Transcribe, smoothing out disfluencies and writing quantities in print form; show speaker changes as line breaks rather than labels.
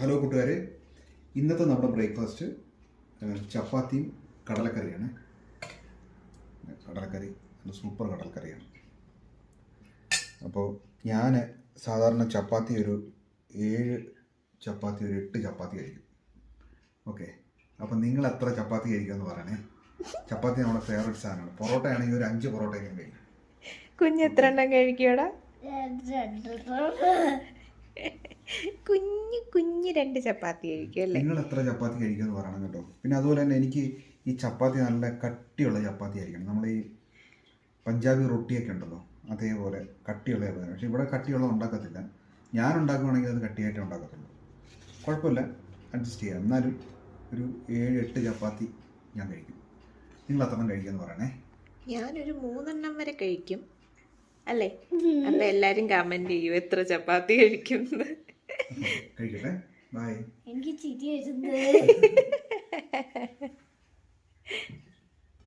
Hello കൂട്ടുകാരെ, ഇന്നത്തെ നമ്മുടെ ബ്രേക്ക്ഫാസ്റ്റ് ചപ്പാത്തിയും കടലക്കറിയാണ്. കടലക്കറി നല്ല സൂപ്പർ കടലക്കറിയാണ്. അപ്പോൾ ഞാൻ സാധാരണ ചപ്പാത്തി ഒരു 7 ചപ്പാത്തി ഒരു 8 ചപ്പാത്തി കഴിക്കും. ഓക്കെ, അപ്പോൾ നിങ്ങൾ എത്ര ചപ്പാത്തി കഴിക്കുമെന്ന് പറയണേ. ചപ്പാത്തി നമ്മുടെ ഫേവറേറ്റ് സാധനമാണ്. പൊറോട്ട ആണെങ്കിൽ ഒരു 5 പൊറോട്ടയൊക്കെ കഴിക്കും.
കുഞ്ഞ് എത്ര എണ്ണം കഴിക്കോടാ? കുഞ്ഞ് 2 ചപ്പാത്തി കഴിക്കും അല്ലേ?
നിങ്ങൾ എത്ര ചപ്പാത്തി കഴിക്കുമെന്ന് പറയണം കേട്ടോ. പിന്നെ അതുപോലെ തന്നെ എനിക്ക് ഈ ചപ്പാത്തി നല്ല കട്ടിയുള്ള ചപ്പാത്തി ആയിരിക്കണം. നമ്മൾ ഈ പഞ്ചാബി റൊട്ടിയൊക്കെ ഉണ്ടല്ലോ, അതേപോലെ കട്ടിയുള്ള ചപ്പാത്തി. പക്ഷേ ഇവിടെ കട്ടിയുള്ള ഉണ്ടാക്കത്തില്ല. ഞാൻ ഉണ്ടാക്കുകയാണെങ്കിൽ അത് കട്ടിയായിട്ടേ ഉണ്ടാക്കത്തുള്ളൂ. കുഴപ്പമില്ല, അഡ്ജസ്റ്റ് ചെയ്യാം. എന്നാലും ഒരു 7-8 ചപ്പാത്തി ഞാൻ കഴിക്കും. നിങ്ങൾ എത്ര കഴിക്കുമെന്ന് പറയണേ.
ഞാനൊരു 3 വരെ കഴിക്കും അല്ലേ? അപ്പൊ എല്ലാരും കമന്റ് ചെയ്യും എത്ര ചപ്പാത്തി കഴിക്കുന്നത്.
കഴിക്കട്ടെ. ബൈ.
എനിക്ക് ചിരി വരുന്നത്.